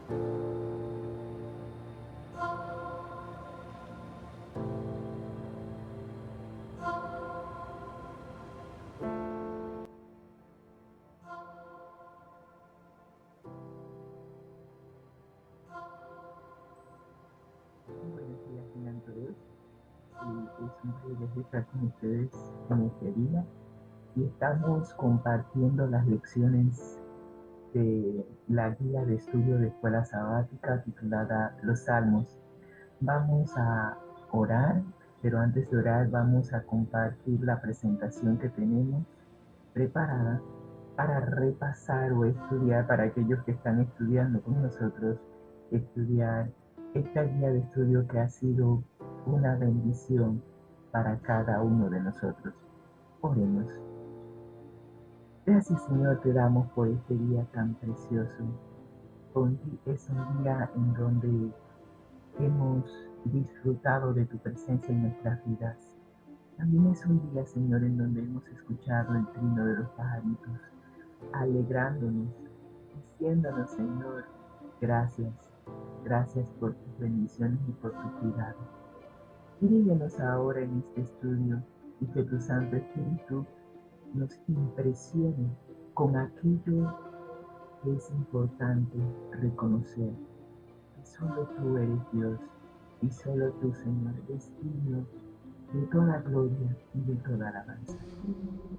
Buenos días, tengan todos. Es un privilegio estar con ustedes en este día y estamos compartiendo las lecciones de la guía de estudio de escuela sabática titulada Los Salmos. Vamos a orar, pero antes de orar vamos a compartir la presentación que tenemos preparada para repasar o estudiar, para aquellos que están estudiando con nosotros, estudiar esta guía de estudio que ha sido una bendición para cada uno de nosotros. Oremos. Gracias, Señor, te damos por este día tan precioso. Es un día en donde hemos disfrutado de tu presencia en nuestras vidas. También es un día, Señor, en donde hemos escuchado el trino de los pajaritos, alegrándonos, diciéndonos, Señor, gracias, gracias por tus bendiciones y por tu cuidado. Dirígenos ahora en este estudio y que tu Santo Espíritu nos impresione con aquello que es importante reconocer, que solo tú eres Dios y solo tú, Señor, eres digno de toda gloria y de toda alabanza.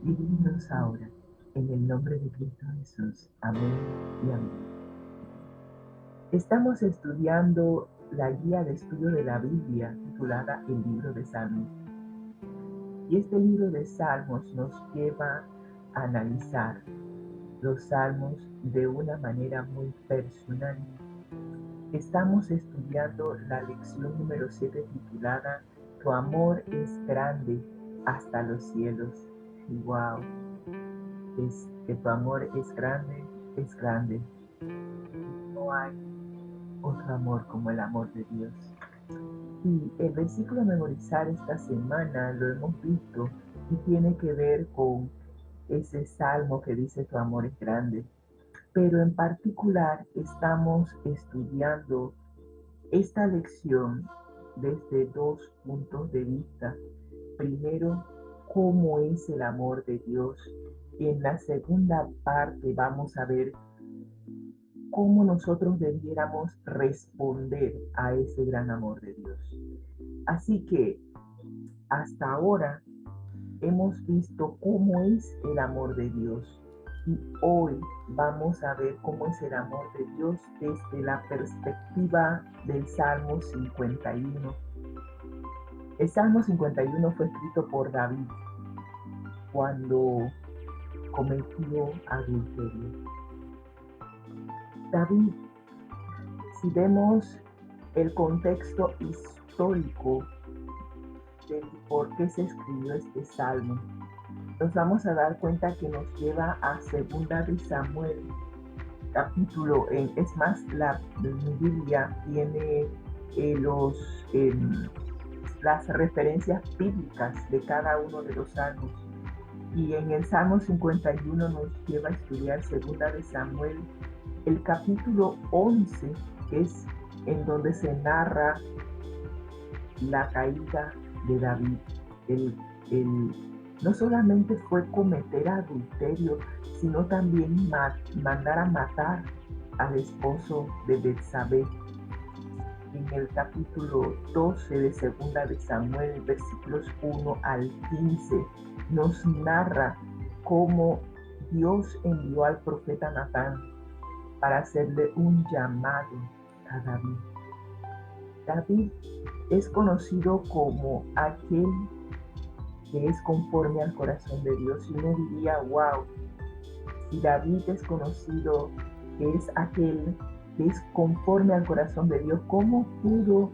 Dirígenos ahora en el nombre de Cristo Jesús. Amén y amén. Estamos estudiando la guía de estudio de la Biblia titulada El Libro de Salmos. Y este libro de Salmos nos lleva a analizar los salmos de una manera muy personal. Estamos estudiando la lección número 7 titulada Tu amor es grande hasta los cielos. Y wow, es que tu amor es grande, es grande. No hay otro amor como el amor de Dios. Y el versículo a memorizar esta semana lo hemos visto y tiene que ver con ese salmo que dice tu amor es grande. Pero en particular estamos estudiando esta lección desde dos puntos de vista. Primero, cómo es el amor de Dios. Y en la segunda parte vamos a ver cómo nosotros debiéramos responder a ese gran amor de Dios. Así que hasta ahora hemos visto cómo es el amor de Dios y hoy vamos a ver cómo es el amor de Dios desde la perspectiva del Salmo 51. El Salmo 51 fue escrito por David cuando cometió adulterio. David, si vemos el contexto histórico de por qué se escribió este salmo, nos vamos a dar cuenta que nos lleva a Segunda de Samuel, capítulo, es más, mi Biblia tiene las referencias bíblicas de cada uno de los salmos. Y en el Salmo 51 nos lleva a estudiar Segunda de Samuel, el capítulo 11, que es en donde se narra la caída de David. No solamente fue cometer adulterio, sino también mandar a matar al esposo de Betsabé. En el capítulo 12 de Segunda de Samuel, versículos 1 al 15, nos narra cómo Dios envió al profeta Natán para hacerle un llamado a David. David es conocido como aquel que es conforme al corazón de Dios. Y uno diría, wow, si David es conocido que es aquel que es conforme al corazón de Dios, ¿cómo pudo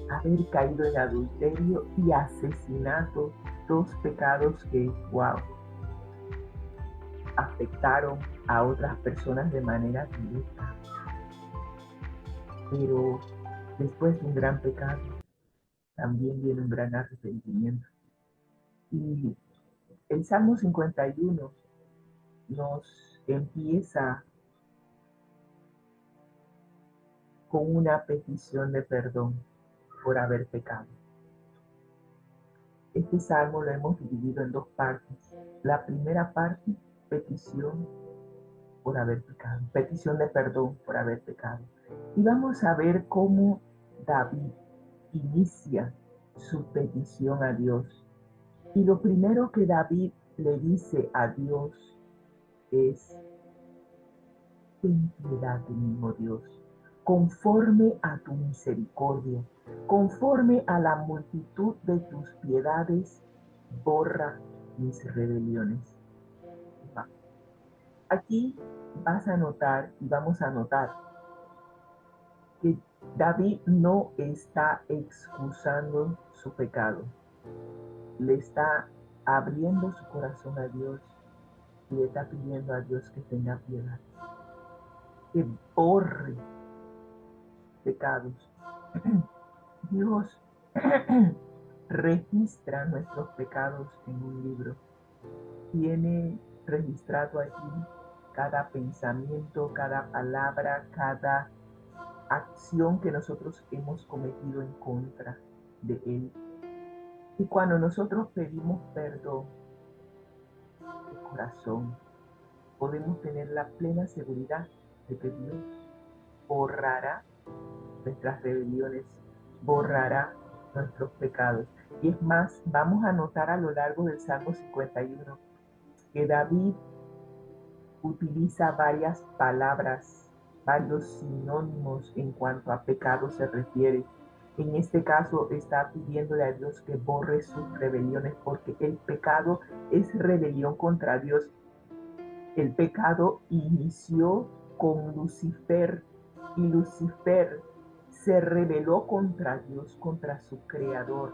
haber caído en adulterio y asesinato? Dos pecados que, wow, afectaron a otras personas de manera directa. Pero después de un gran pecado, también viene un gran arrepentimiento. Y el Salmo 51 nos empieza con una petición de perdón por haber pecado. Este salmo lo hemos dividido en dos partes. La primera parte, petición por haber pecado, petición de perdón por haber pecado. Y vamos a ver cómo David inicia su petición a Dios. Y lo primero que David le dice a Dios es: ten piedad de mí, oh Dios, conforme a tu misericordia, conforme a la multitud de tus piedades, borra mis rebeliones. Aquí vas a notar y vamos a notar que David no está excusando su pecado, le está abriendo su corazón a Dios y le está pidiendo a Dios que tenga piedad, que borre pecados. Dios registra nuestros pecados en un libro. Tiene registrado allí cada pensamiento, cada palabra, cada acción que nosotros hemos cometido en contra de Él. Y cuando nosotros pedimos perdón de corazón, podemos tener la plena seguridad de que Dios borrará nuestras rebeliones, borrará nuestros pecados. Y es más, vamos a notar a lo largo del Salmo 51 que David utiliza varias palabras, varios sinónimos en cuanto a pecado se refiere. En este caso está pidiéndole a Dios que borre sus rebeliones, porque el pecado es rebelión contra Dios. El pecado inició con Lucifer y Lucifer se rebeló contra Dios, contra su creador.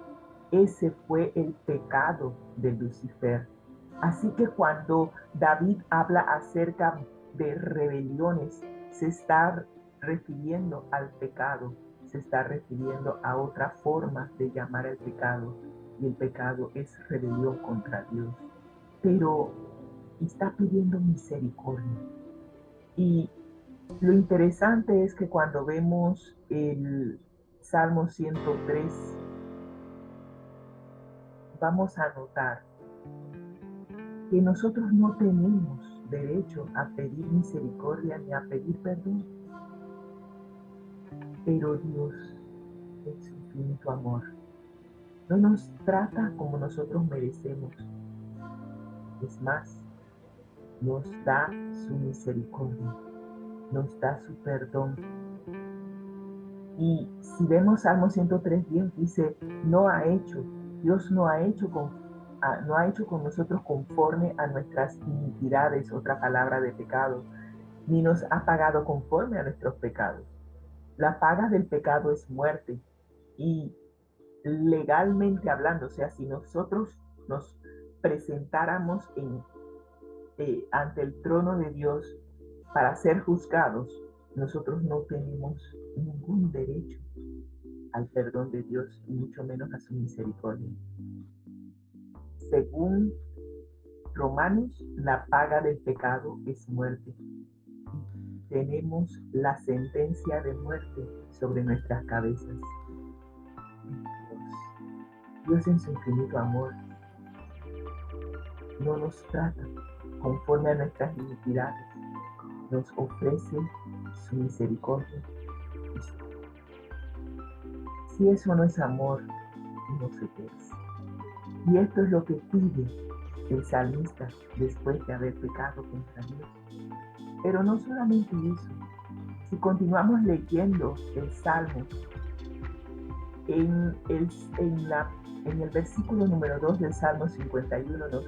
Ese fue el pecado de Lucifer. Así que cuando David habla acerca de rebeliones, se está refiriendo al pecado, se está refiriendo a otra forma de llamar al pecado, y el pecado es rebelión contra Dios. Pero está pidiendo misericordia. Y lo interesante es que cuando vemos el Salmo 103, vamos a notar que nosotros no tenemos derecho a pedir misericordia ni a pedir perdón, pero Dios, en su infinito amor, no nos trata como nosotros merecemos. Es más, nos da su misericordia, nos da su perdón. Y si vemos Salmo 103:10, dice, Dios no ha hecho con nosotros conforme a nuestras iniquidades, otra palabra de pecado, ni nos ha pagado conforme a nuestros pecados. La paga del pecado es muerte. Y legalmente hablando, o sea, si nosotros nos presentáramos ante el trono de Dios para ser juzgados, nosotros no tenemos ningún derecho al perdón de Dios y mucho menos a su misericordia. Según Romanos, la paga del pecado es muerte. Tenemos la sentencia de muerte sobre nuestras cabezas. Dios en su infinito amor no nos trata conforme a nuestras iniquidades, nos ofrece su misericordia. Si eso no es amor, no sé qué es. Y esto es lo que pide el salmista después de haber pecado contra Dios. Pero no solamente eso. Si continuamos leyendo el Salmo, en el versículo número 2 del Salmo 51 nos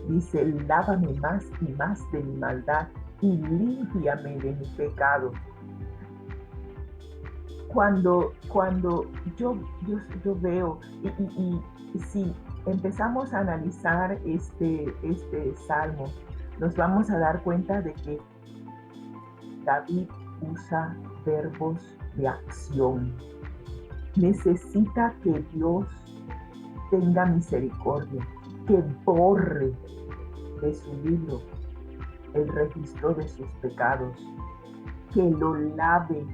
dice, lávame más y más de mi maldad y límpiame de mi pecado. Cuando yo veo, y si empezamos a analizar este Salmo, nos vamos a dar cuenta de que David usa verbos de acción. Necesita que Dios tenga misericordia, que borre de su libro el registro de sus pecados, que lo lave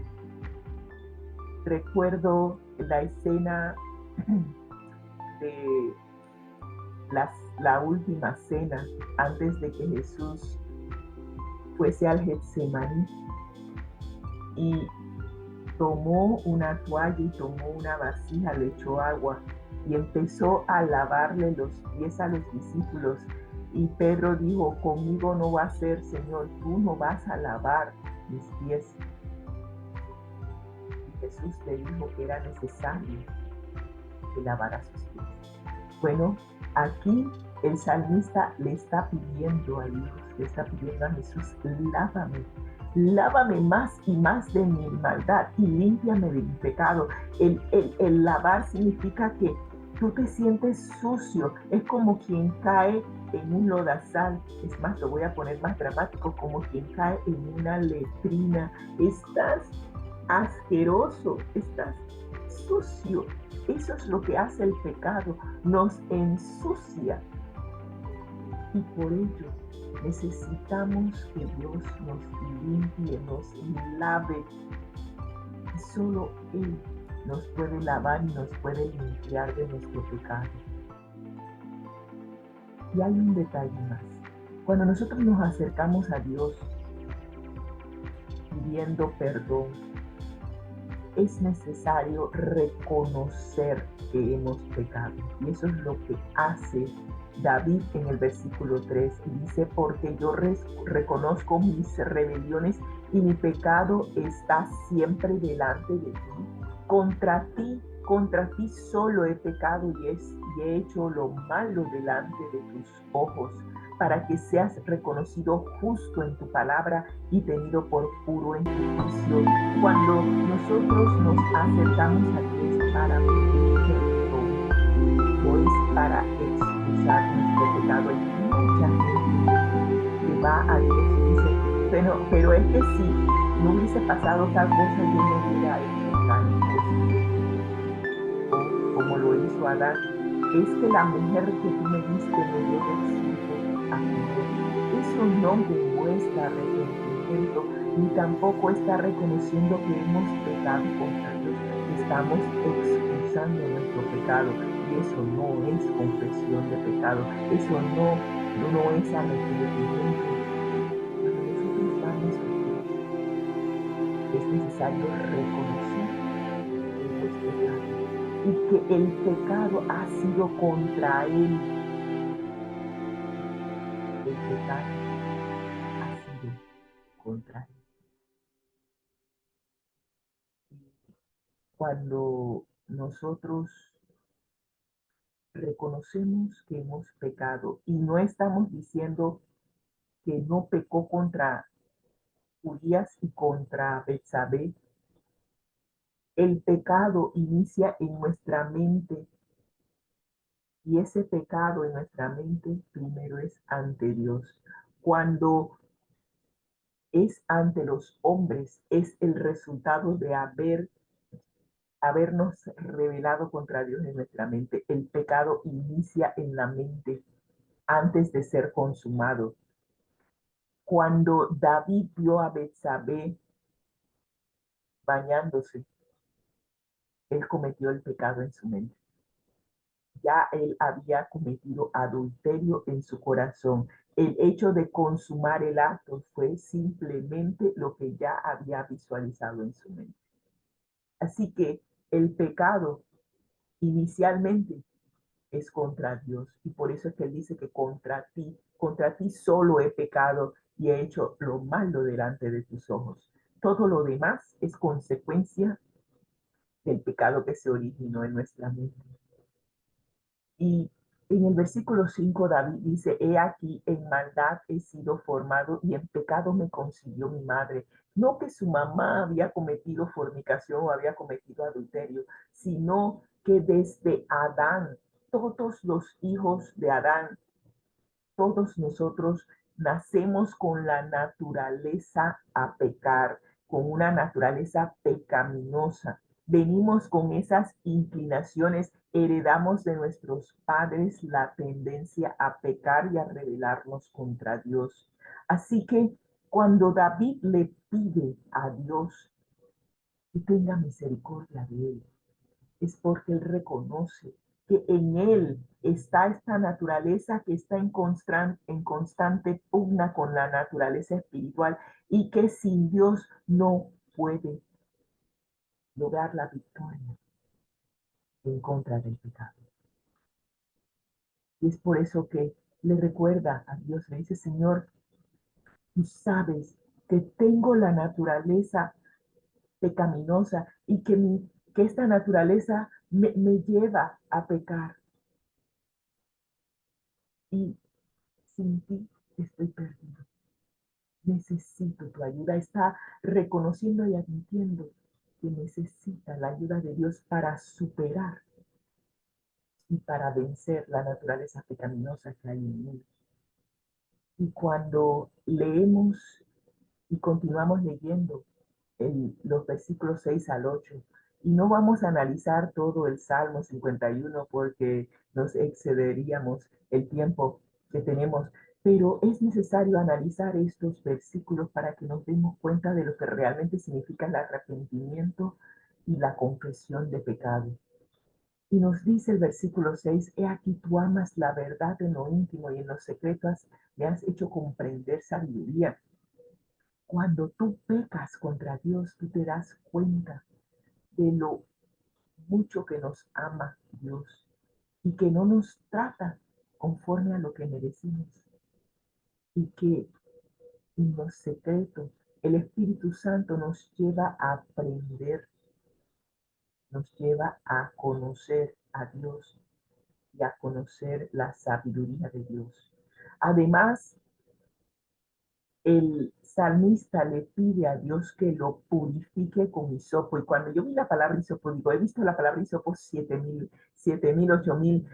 Recuerdo la escena de la última cena antes de que Jesús fuese al Getsemaní y tomó una toalla y tomó una vasija, le echó agua y empezó a lavarle los pies a los discípulos. Y Pedro dijo, conmigo no va a ser, Señor, tú no vas a lavar mis pies. Y Jesús le dijo que era necesario que lavara sus pies. Bueno, aquí el salmista le está pidiendo a Dios, le está pidiendo a Jesús, lávame, lávame más y más de mi maldad y límpiame de mi pecado. El lavar significa que tú te sientes sucio, es como quien cae en un lodazal, es más, lo voy a poner más dramático, como quien cae en una letrina, estás asqueroso, estás sucio. Eso es lo que hace el pecado, nos ensucia. Y por ello necesitamos que Dios nos limpie, nos lave. Y solo Él nos puede lavar y nos puede limpiar de nuestro pecado. Y hay un detalle más. Cuando nosotros nos acercamos a Dios pidiendo perdón, es necesario reconocer que hemos pecado. Y eso es lo que hace David en el versículo 3. Y dice, porque yo reconozco mis rebeliones y mi pecado está siempre delante de ti. Contra ti solo he pecado y he hecho lo malo delante de tus ojos, para que seas reconocido justo en tu palabra y tenido por puro en tu juicio. Cuando nosotros nos acercamos a Dios para pedir perdón, no es para excusar nuestro pecado. Hay mucha gente que va a Dios y dice, pero es que si no hubiese pasado tal cosa, yo no hubiera hecho tal cosa. O como lo hizo Adán, es que la mujer que tú me diste me dio del fruto a comer. Eso no demuestra arrepentimiento, ni tampoco está reconociendo que hemos pecado contra Dios. Estamos excusando nuestro pecado y eso no es confesión de pecado. Eso no es arrepentimiento. Cuando nosotros vamos a Dios, es necesario reconocer que hemos pecado y que el pecado ha sido contra Él. El pecado ha sido contra Él. Cuando nosotros reconocemos que hemos pecado y no estamos diciendo que no pecó contra Urías y contra Betsabé, el pecado inicia en nuestra mente y ese pecado en nuestra mente primero es ante Dios. Cuando es ante los hombres, es el resultado de habernos rebelado contra Dios en nuestra mente. El pecado inicia en la mente antes de ser consumado. Cuando David vio a Betsabé bañándose, él cometió el pecado en su mente. Ya él había cometido adulterio en su corazón. El hecho de consumar el acto fue simplemente lo que ya había visualizado en su mente. Así que el pecado inicialmente es contra Dios. Y por eso es que él dice que contra ti solo he pecado y he hecho lo malo delante de tus ojos. Todo lo demás es consecuencia del pecado que se originó en nuestra mente. Y en el versículo 5 David dice, he aquí, en maldad he sido formado y en pecado me concibió mi madre. No que su mamá había cometido fornicación o había cometido adulterio, sino que desde Adán, todos los hijos de Adán, todos nosotros nacemos con la naturaleza a pecar, con una naturaleza pecaminosa. Venimos con esas inclinaciones, heredamos de nuestros padres la tendencia a pecar y a rebelarnos contra Dios. Así que cuando David le pide a Dios y tenga misericordia de él. Es porque él reconoce que en él está esta naturaleza que está en constante pugna con la naturaleza espiritual y que sin Dios no puede lograr la victoria en contra del pecado. Y es por eso que le recuerda a Dios, le dice, Señor, tú sabes que tengo la naturaleza pecaminosa y que esta naturaleza me lleva a pecar. Y sin ti estoy perdido. Necesito tu ayuda. Está reconociendo y admitiendo que necesita la ayuda de Dios para superar y para vencer la naturaleza pecaminosa que hay en él. Y cuando leemos y continuamos leyendo los versículos 6 al 8, y no vamos a analizar todo el Salmo 51 porque nos excederíamos el tiempo que tenemos, pero es necesario analizar estos versículos para que nos demos cuenta de lo que realmente significa el arrepentimiento y la confesión de pecado. Y nos dice el versículo 6, he aquí tú amas la verdad en lo íntimo y en los secretos me has hecho comprender sabiduría. Cuando tú pecas contra Dios, tú te das cuenta de lo mucho que nos ama Dios y que no nos trata conforme a lo que merecimos y que en los secretos el Espíritu Santo nos lleva a aprender, nos lleva a conocer a Dios y a conocer la sabiduría de Dios. Además, el salmista le pide a Dios que lo purifique con hisopo. Y cuando yo vi la palabra hisopo, digo, he visto la palabra hisopo 7,000, 8,000,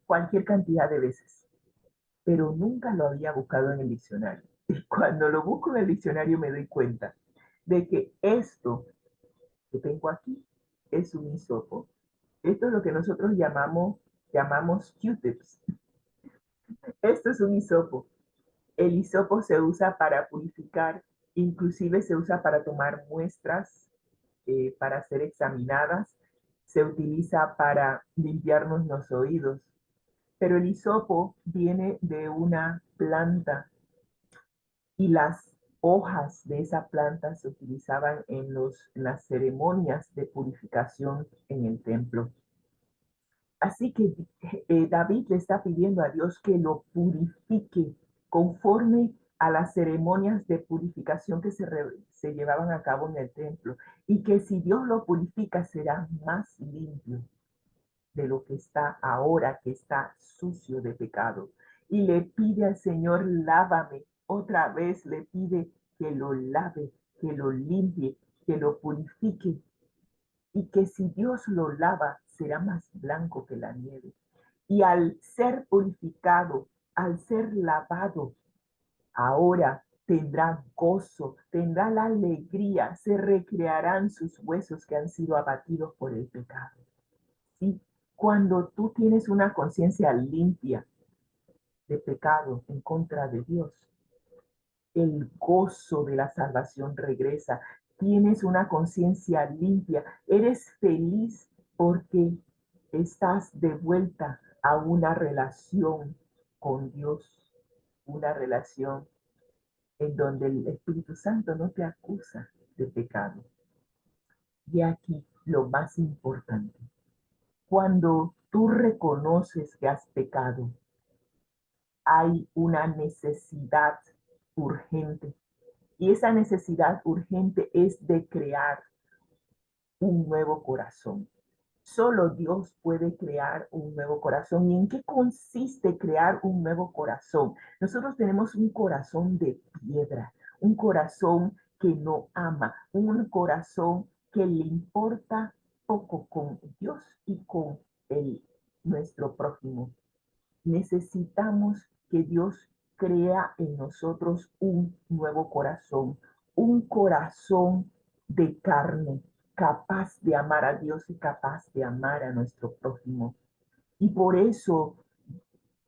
cualquier cantidad de veces, pero nunca lo había buscado en el diccionario. Y cuando lo busco en el diccionario me doy cuenta de que esto que tengo aquí es un hisopo. Esto es lo que nosotros llamamos Q-tips. Esto es un hisopo. El hisopo se usa para purificar, inclusive se usa para tomar muestras, para ser examinadas, se utiliza para limpiarnos los oídos. Pero el hisopo viene de una planta y las hojas de esa planta se utilizaban en las ceremonias de purificación en el templo. Así que David le está pidiendo a Dios que lo purifique conforme a las ceremonias de purificación que se llevaban a cabo en el templo y que si Dios lo purifica será más limpio de lo que está ahora, que está sucio de pecado. Y le pide al Señor, lávame. Otra vez le pide que lo lave, que lo limpie, que lo purifique y que si Dios lo lava, será más blanco que la nieve. Y al ser purificado, al ser lavado, ahora tendrá gozo, tendrá la alegría, se recrearán sus huesos que han sido abatidos por el pecado. ¿Sí? Cuando tú tienes una conciencia limpia de pecado en contra de Dios, el gozo de la salvación regresa. Tienes una conciencia limpia, eres feliz porque estás de vuelta a una relación con Dios, una relación en donde el Espíritu Santo no te acusa de pecado. Y aquí lo más importante, cuando tú reconoces que has pecado, hay una necesidad urgente. Y esa necesidad urgente es de crear un nuevo corazón. Solo Dios puede crear un nuevo corazón. ¿Y en qué consiste crear un nuevo corazón? Nosotros tenemos un corazón de piedra, un corazón que no ama, un corazón que le importa poco con Dios y con nuestro prójimo. Necesitamos que Dios crea en nosotros un nuevo corazón, un corazón de carne, capaz de amar a Dios y capaz de amar a nuestro prójimo. Y por eso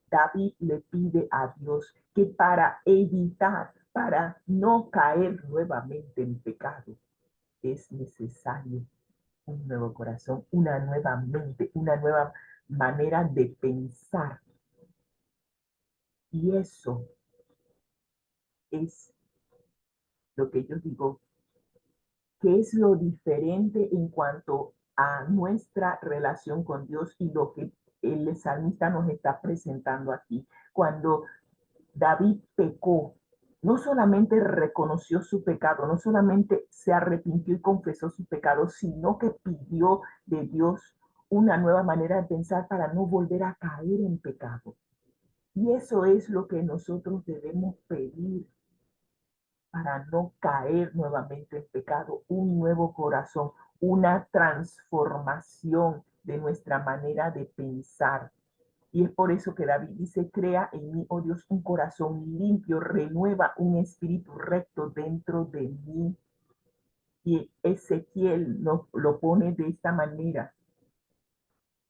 David le pide a Dios que para evitar, para no caer nuevamente en pecado, es necesario un nuevo corazón, una nueva mente, una nueva manera de pensar. Y eso es lo que yo digo, que es lo diferente en cuanto a nuestra relación con Dios y lo que el salmista nos está presentando aquí. Cuando David pecó, no solamente reconoció su pecado, no solamente se arrepintió y confesó su pecado, sino que pidió de Dios una nueva manera de pensar para no volver a caer en pecado. Y eso es lo que nosotros debemos pedir para no caer nuevamente en pecado, un nuevo corazón, una transformación de nuestra manera de pensar. Y es por eso que David dice, crea en mí, oh Dios, un corazón limpio, renueva un espíritu recto dentro de mí. Y Ezequiel nos lo pone de esta manera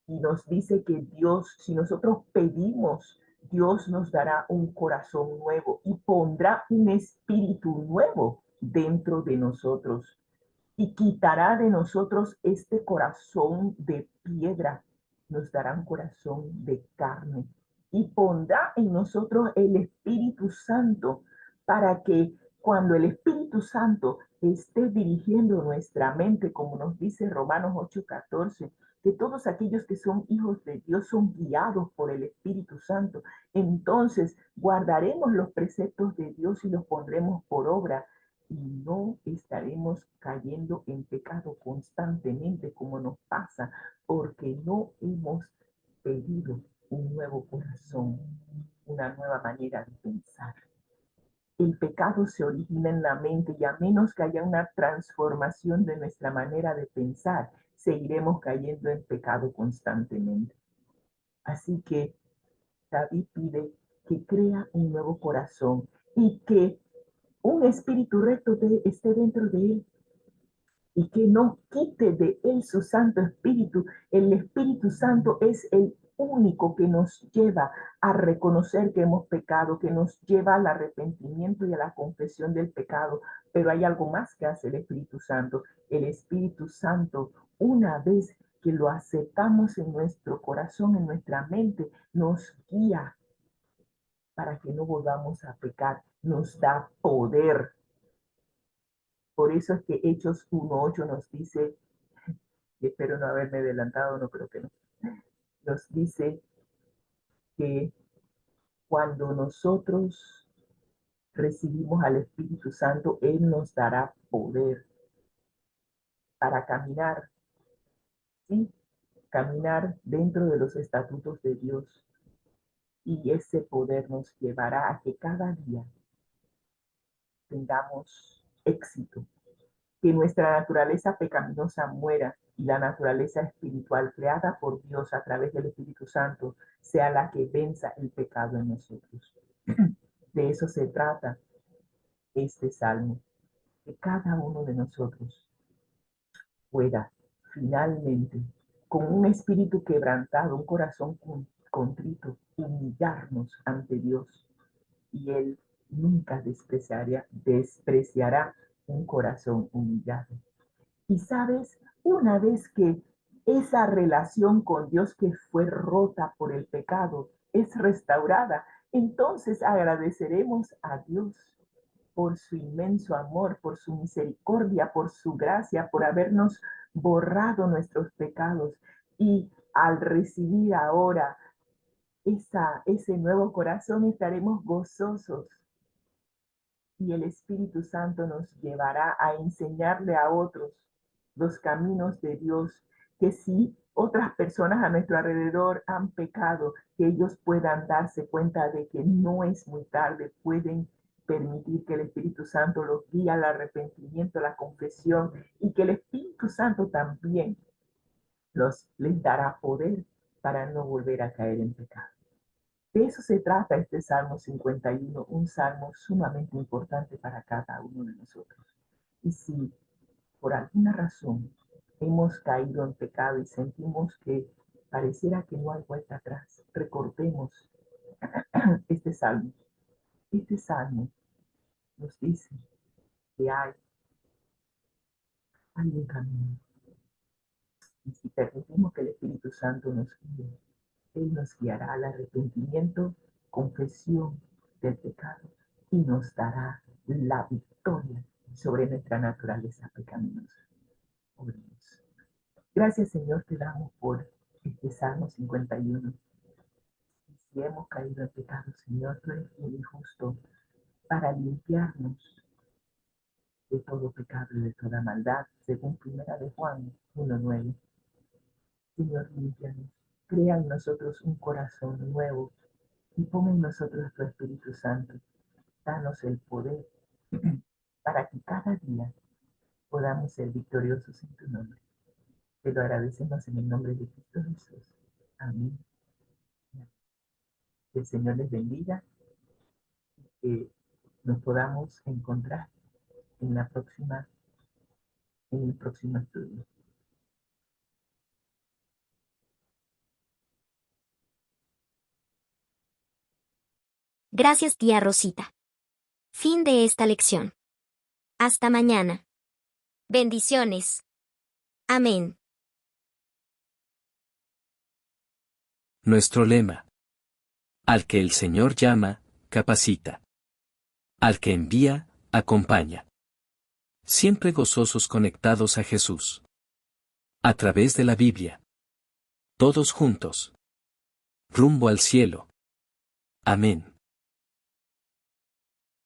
y nos dice que Dios, si nosotros pedimos, Dios nos dará un corazón nuevo y pondrá un espíritu nuevo dentro de nosotros y quitará de nosotros este corazón de piedra, nos dará un corazón de carne y pondrá en nosotros el Espíritu Santo para que cuando el Espíritu Santo esté dirigiendo nuestra mente, como nos dice Romanos 8:14, que todos aquellos que son hijos de Dios son guiados por el Espíritu Santo, entonces guardaremos los preceptos de Dios y los pondremos por obra y no estaremos cayendo en pecado constantemente como nos pasa porque no hemos pedido un nuevo corazón, una nueva manera de pensar. El pecado se origina en la mente y a menos que haya una transformación de nuestra manera de pensar, seguiremos cayendo en pecado constantemente. Así que David pide que crea un nuevo corazón y que un espíritu recto esté dentro de él y que no quite de él su Santo Espíritu. El Espíritu Santo es el único que nos lleva a reconocer que hemos pecado, que nos lleva al arrepentimiento y a la confesión del pecado. Pero hay algo más que hace el Espíritu Santo. El Espíritu Santo, una vez que lo aceptamos en nuestro corazón, en nuestra mente, nos guía para que no volvamos a pecar, nos da poder. Por eso es que Hechos 1:8 nos dice, y espero no haberme adelantado, no creo que no, nos dice que cuando nosotros recibimos al Espíritu Santo, Él nos dará poder para caminar, ¿sí? Caminar dentro de los estatutos de Dios. Y ese poder nos llevará a que cada día tengamos éxito, que nuestra naturaleza pecaminosa muera y la naturaleza espiritual creada por Dios a través del Espíritu Santo sea la que venza el pecado en nosotros. De eso se trata este salmo, que cada uno de nosotros pueda finalmente, con un espíritu quebrantado, un corazón contrito, humillarnos ante Dios y Él nunca despreciará un corazón humillado. Y sabes, una vez que esa relación con Dios que fue rota por el pecado es restaurada, entonces agradeceremos a Dios por su inmenso amor, por su misericordia, por su gracia, por habernos borrado nuestros pecados. Y al recibir ahora ese nuevo corazón estaremos gozosos y el Espíritu Santo nos llevará a enseñarle a otros los caminos de Dios, que si otras personas a nuestro alrededor han pecado, que ellos puedan darse cuenta de que no es muy tarde, pueden permitir que el Espíritu Santo los guíe al arrepentimiento, a la confesión, y que el Espíritu Santo también les dará poder para no volver a caer en pecado. De eso se trata este Salmo 51, un salmo sumamente importante para cada uno de nosotros. Y si por alguna razón hemos caído en pecado y sentimos que pareciera que no hay vuelta atrás, recordemos este salmo. Este salmo nos dice que hay Hay un camino. Y si permitimos que el Espíritu Santo nos guíe, Él nos guiará al arrepentimiento, confesión del pecado y nos dará la victoria sobre nuestra naturaleza pecaminosa. Oremos. Gracias, Señor, te damos por este Salmo 51. Y si hemos caído en pecado, Señor, tú eres fiel y justo para limpiarnos de todo pecado y de toda maldad, según primera de Juan 1:9. Señor, límpianos, crea en nosotros un corazón nuevo y pon en nosotros tu Espíritu Santo. Danos el poder para que cada día podamos ser victoriosos en tu nombre. Te lo agradecemos en el nombre de Cristo Jesús. Amén. Que el Señor les bendiga y que nos podamos encontrar en en el próximo estudio. Gracias, tía Rosita. Fin de esta lección. Hasta mañana. Bendiciones. Amén. Nuestro lema. Al que el Señor llama, capacita. Al que envía, acompaña. Siempre gozosos conectados a Jesús. A través de la Biblia. Todos juntos. Rumbo al cielo. Amén.